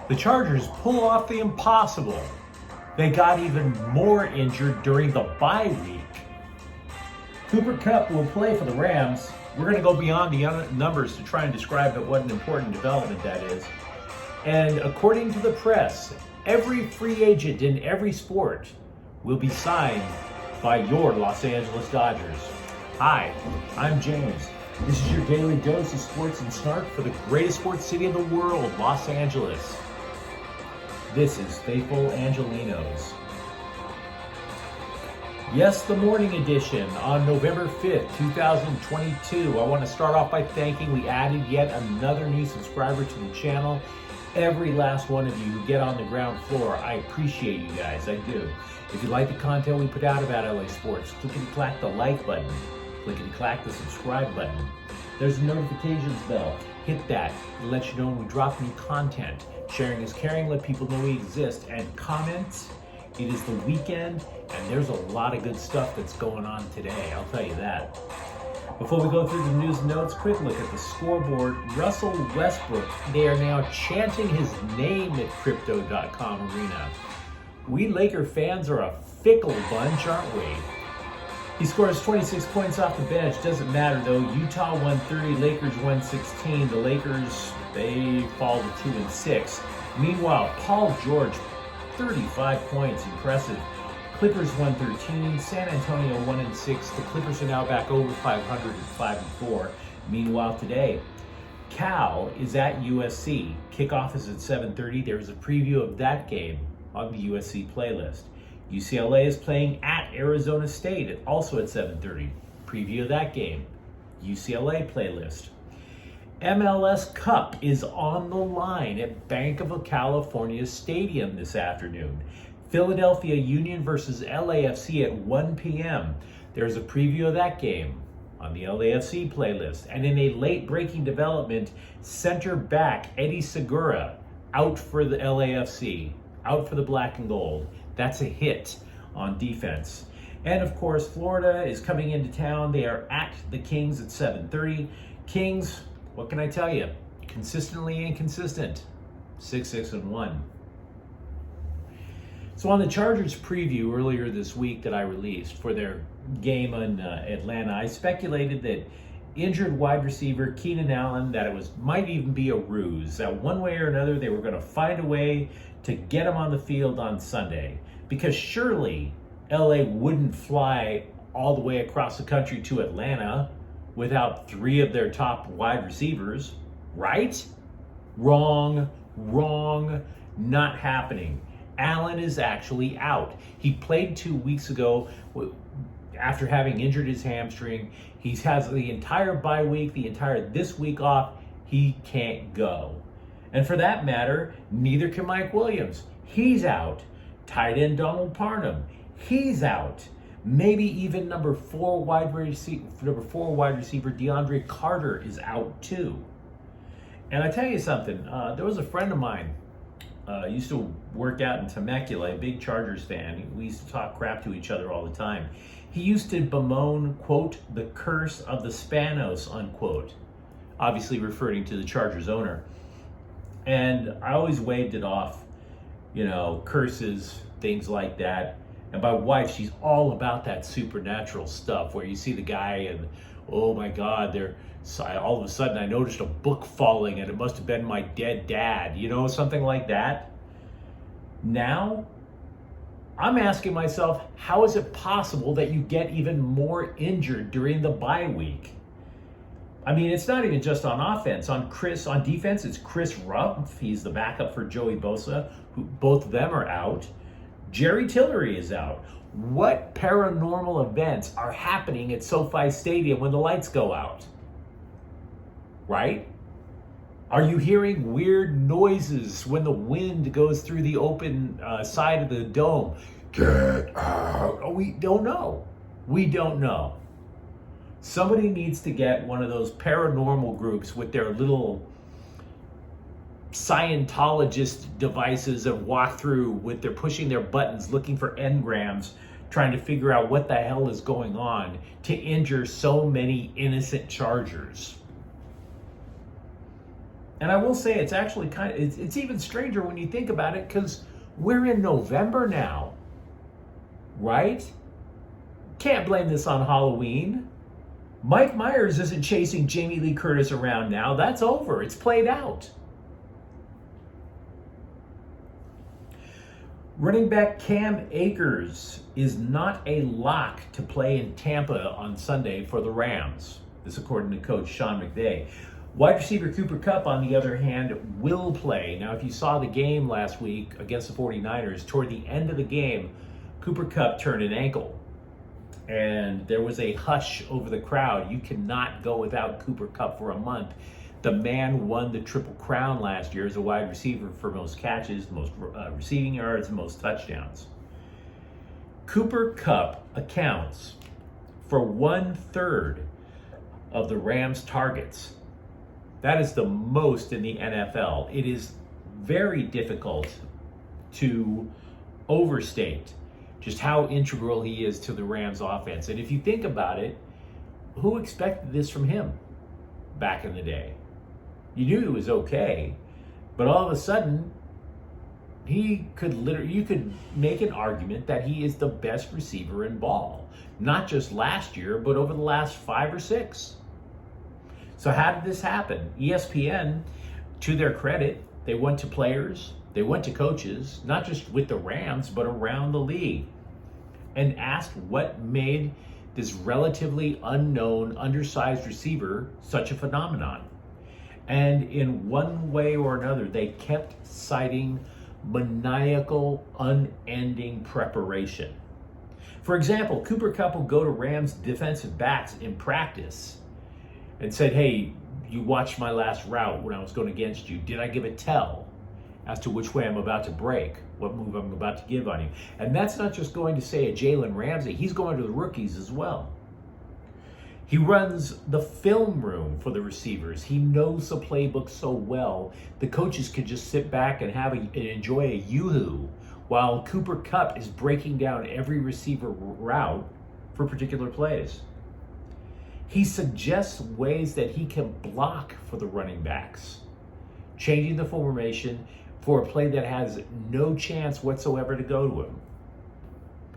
The Chargers pull off the impossible. They got even more injured during the bye week. Cooper Kupp will play for the Rams. We're going to go beyond the numbers to try and describe what an important development that is. And according to the press, every free agent in every sport will be signed by your Los Angeles Dodgers. Hi, I'm James. This is your daily dose of sports and snark for the greatest sports city in the world, Los Angeles. This is Faithful Angelenos. Yes, the morning edition on November 5th, 2022. I want to start off by thanking we added yet another new subscriber to the channel. Every last one of you who get on the ground floor, I appreciate you guys, I do. If you like the content we put out about LA sports, clickety-clack the like button, clickety-clack the subscribe button. There's a notifications bell. Hit that. It lets you know when we drop new content. Sharing is caring. Let people know we exist. And comments. It is the weekend, and there's a lot of good stuff that's going on today. I'll tell you that. Before we go through the news and notes, quick look at the scoreboard. Russell Westbrook, they are now chanting his name at Crypto.com Arena. We Laker fans are a fickle bunch, aren't we? He scores 26 points off the bench. Doesn't matter though. Utah 130, Lakers 116. The Lakers, they fall to 2-6. Meanwhile, Paul George, 35 points, impressive. Clippers 113, San Antonio 1-6. The Clippers are now back over 500 at 5-4. Meanwhile today, Cal is at USC. Kickoff is at 7:30. There's a preview of that game on the USC playlist. UCLA is playing at Arizona State, also at 7:30. Preview of that game, UCLA playlist. MLS Cup is on the line at Bank of California Stadium this afternoon. Philadelphia Union versus LAFC at 1 p.m. There's a preview of that game on the LAFC playlist. And in a late-breaking development, center back Eddie Segura out for the LAFC, out for the black and gold. That's a hit on defense. And of course, Florida is coming into town. They are at the Kings at 7:30. Kings, what can I tell you? Consistently inconsistent. 6-6-1. So on the Chargers preview earlier this week that I released for their game in Atlanta, I speculated that injured wide receiver Keenan Allen, that might even be a ruse, that one way or another they were going to find a way to get him on the field on Sunday. Because surely LA wouldn't fly all the way across the country to Atlanta without three of their top wide receivers, right? Wrong, not happening. Allen is actually out. He played 2 weeks ago after having injured his hamstring. He has the entire bye week, this week off. He can't go. And for that matter, neither can Mike Williams. He's out. Tight end Donald Parham, he's out. Maybe even number four wide receiver DeAndre Carter is out too. And I tell you something, there was a friend of mine, used to work out in Temecula, a big Chargers fan. We used to talk crap to each other all the time. He used to bemoan, quote, the curse of the Spanos, unquote, obviously referring to the Chargers owner. And I always waved it off, curses, things like that. And my wife, she's all about that supernatural stuff where you see the guy and, oh my God, all of a sudden I noticed a book falling and it must have been my dead dad, something like that. Now, I'm asking myself, how is it possible that you get even more injured during the bye week? I mean, it's not even just on offense. On defense, it's Chris Rumpf. He's the backup for Joey Bosa, who both of them are out. Jerry Tillery is out. What paranormal events are happening at SoFi Stadium when the lights go out? Right? Are you hearing weird noises when the wind goes through the open side of the dome? Get out. Oh, we don't know. We don't know. Somebody needs to get one of those paranormal groups with their little Scientologist devices and walk through with their pushing their buttons, looking for engrams, trying to figure out what the hell is going on to injure so many innocent Chargers. And I will say it's actually it's even stranger when you think about it, because we're in November now, right? Can't blame this on Halloween. Mike Myers isn't chasing Jamie Lee Curtis around now. That's over. It's played out. Running back Cam Akers is not a lock to play in Tampa on Sunday for the Rams. This according to coach Sean McVay. Wide receiver Cooper Kupp, on the other hand, will play. Now, if you saw the game last week against the 49ers, toward the end of the game, Cooper Kupp turned an ankle. And there was a hush over the crowd. You cannot go without Cooper Kupp for a month. The man won the Triple Crown last year as a wide receiver for most catches, most receiving yards, and most touchdowns. Cooper Kupp accounts for 1/3 of the Rams' targets. That is the most in the NFL. It is very difficult to overstate just how integral he is to the Rams offense. And if you think about it, who expected this from him back in the day? You knew it was okay, but all of a sudden, you could make an argument that he is the best receiver in ball. Not just last year, but over the last 5 or 6. So how did this happen? ESPN, to their credit, they went to players, they went to coaches, not just with the Rams, but around the league, and asked what made this relatively unknown, undersized receiver such a phenomenon. And in one way or another, they kept citing maniacal, unending preparation. For example, Cooper Kupp will go to Rams defensive backs in practice and said, hey, you watched my last route when I was going against you. Did I give a tell as to which way I'm about to break, what move I'm about to give on you? And that's not just going to say a Jalen Ramsey. He's going to the rookies as well. He runs the film room for the receivers. He knows the playbook so well, the coaches could just sit back and enjoy a yoo-hoo while Cooper Kupp is breaking down every receiver route for particular plays. He suggests ways that he can block for the running backs, changing the formation for a play that has no chance whatsoever to go to him.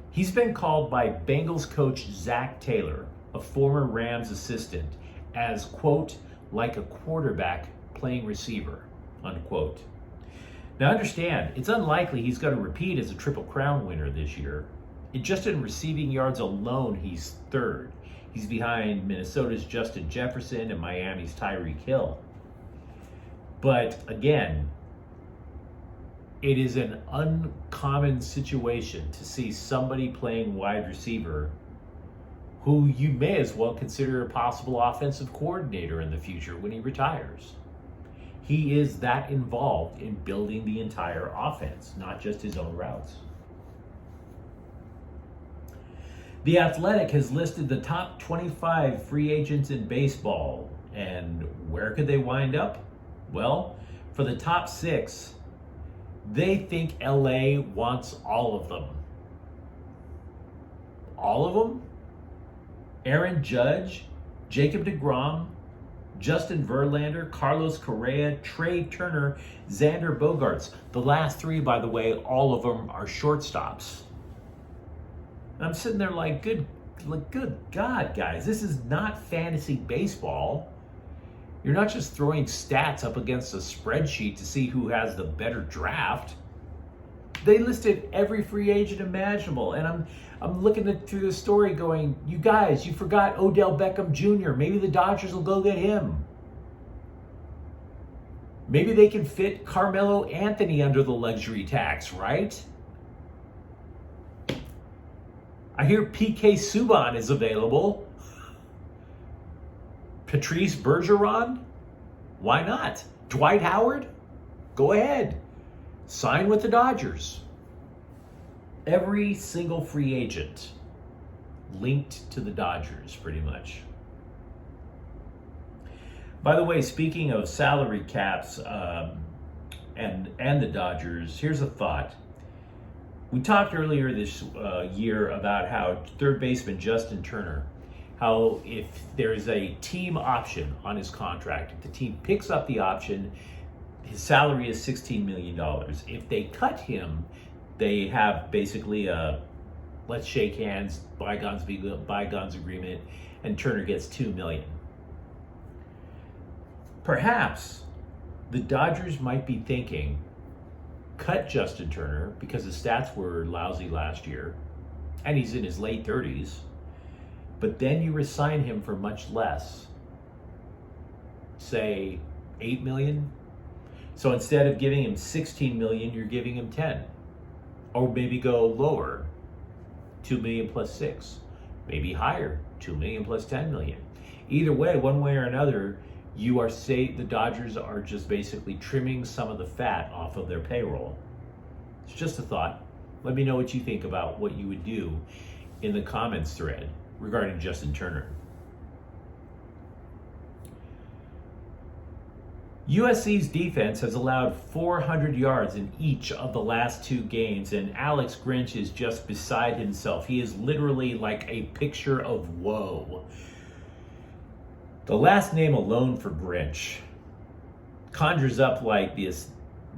He's been called by Bengals coach Zach Taylor, a former Rams assistant, as, quote, like a quarterback playing receiver, unquote. Now understand, it's unlikely he's going to repeat as a Triple Crown winner this year. Just in receiving yards alone, he's 3rd. He's behind Minnesota's Justin Jefferson and Miami's Tyreek Hill. But again, it is an uncommon situation to see somebody playing wide receiver who you may as well consider a possible offensive coordinator in the future when he retires. He is that involved in building the entire offense, not just his own routes. The Athletic has listed the top 25 free agents in baseball. And where could they wind up? Well, for the top 6, they think LA wants all of them. All of them? Aaron Judge, Jacob deGrom, Justin Verlander, Carlos Correa, Trey Turner, Xander Bogaerts. The last 3, by the way, all of them are shortstops. And I'm sitting there like, good God, guys, this is not fantasy baseball. You're not just throwing stats up against a spreadsheet to see who has the better draft. They listed every free agent imaginable, and I'm looking through the story going, you guys, you forgot Odell Beckham Jr. Maybe the Dodgers will go get him. Maybe they can fit Carmelo Anthony under the luxury tax, right? I hear PK Subban is available. Patrice Bergeron? Why not? Dwight Howard? Go ahead. Sign with the Dodgers. Every single free agent linked to the Dodgers, pretty much. By the way, speaking of salary caps and the Dodgers, here's a thought. We talked earlier this year about how third baseman Justin Turner how if there's a team option on his contract, if the team picks up the option, his salary is $16 million. If they cut him, they have basically a let's shake hands, bygones be bygones agreement, and Turner gets $2 million. Perhaps the Dodgers might be thinking, cut Justin Turner because his stats were lousy last year, and he's in his late 30s, but then you resign him for much less, say $8 million. So instead of giving him $16 million, you're giving him 10, or maybe go lower, $2 million plus 6, maybe higher, $2 million plus 10 million. Either way, one way or another, the Dodgers are just basically trimming some of the fat off of their payroll. It's just a thought. Let me know what you think about what you would do in the comments thread regarding Justin Turner. USC's defense has allowed 400 yards in each of the last 2 games, and Alex Grinch is just beside himself. He is literally like a picture of woe. The last name alone for Grinch conjures up like this,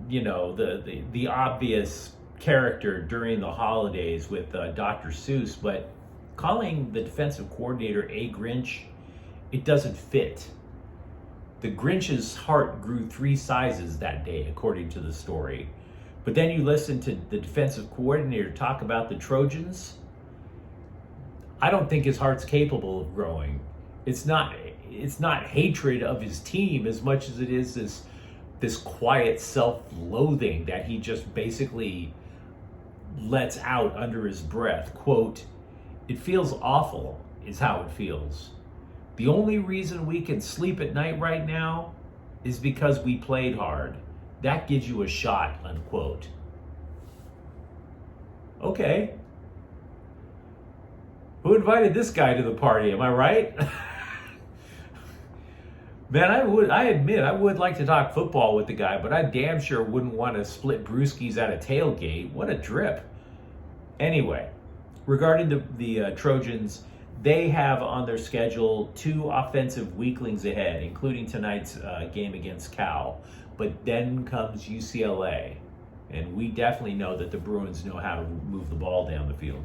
the obvious character during the holidays with Dr. Seuss, but calling the defensive coordinator a Grinch, it doesn't fit. The Grinch's heart grew 3 sizes that day, according to the story. But then you listen to the defensive coordinator talk about the Trojans. I don't think his heart's capable of growing. It's not hatred of his team as much as it is this quiet self-loathing that he just basically lets out under his breath. Quote, "It feels awful," is how it feels. "The only reason we can sleep at night right now is because we played hard. That gives you a shot," unquote. Okay. Who invited this guy to the party? Am I right? Man, I admit I would like to talk football with the guy, but I damn sure wouldn't want to split brewskis at a tailgate. What a drip. Anyway, regarding the Trojans, they have on their schedule 2 offensive weaklings ahead, including tonight's game against Cal. But then comes UCLA, and we definitely know that the Bruins know how to move the ball down the field.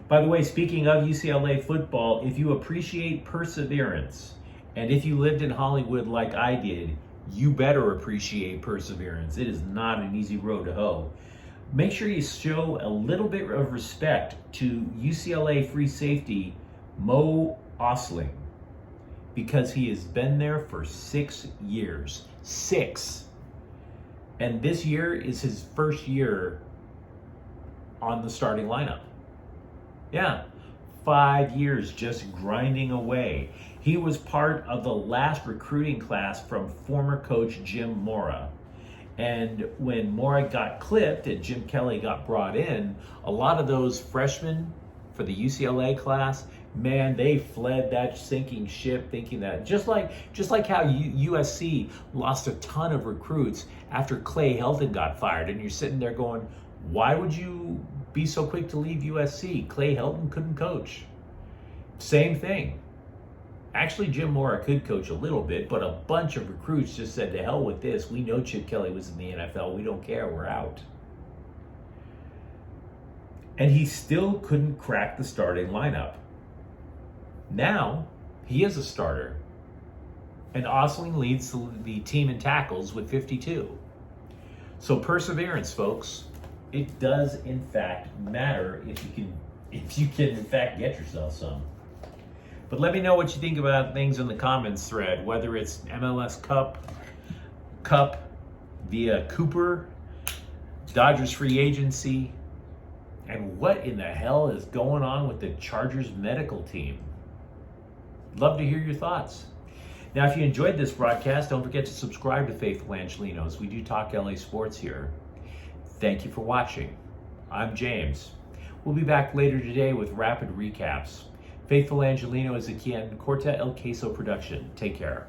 By the way, speaking of UCLA football, if you appreciate perseverance, and if you lived in Hollywood like I did, you better appreciate perseverance. It is not an easy road to hoe. Make sure you show a little bit of respect to UCLA free safety Mo Osling, because he has been there for 6 years. 6. And this year is his first year on the starting lineup. Yeah, 5 years just grinding away. He was part of the last recruiting class from former coach Jim Mora. And when Mora got clipped and Jim Kelly got brought in, a lot of those freshmen for the UCLA class, man, they fled that sinking ship thinking that, just like how USC lost a ton of recruits after Clay Helton got fired. And you're sitting there going, why would you be so quick to leave USC? Clay Helton couldn't coach. Same thing. Actually, Jim Mora could coach a little bit, but a bunch of recruits just said, to hell with this. We know Chip Kelly was in the NFL. We don't care. We're out. And he still couldn't crack the starting lineup. Now, he is a starter. And Osling leads the team in tackles with 52. So perseverance, folks. It does, in fact, matter if you can, in fact, get yourself some. But let me know what you think about things in the comments thread, whether it's MLS Kupp via Cooper, Dodgers free agency, and what in the hell is going on with the Chargers medical team. Love to hear your thoughts. Now, if you enjoyed this broadcast, don't forget to subscribe to Faithful Angelenos. We do talk LA sports here. Thank you for watching. I'm James. We'll be back later today with rapid recaps. Faithful Angelino is a Corta El Queso production. Take care.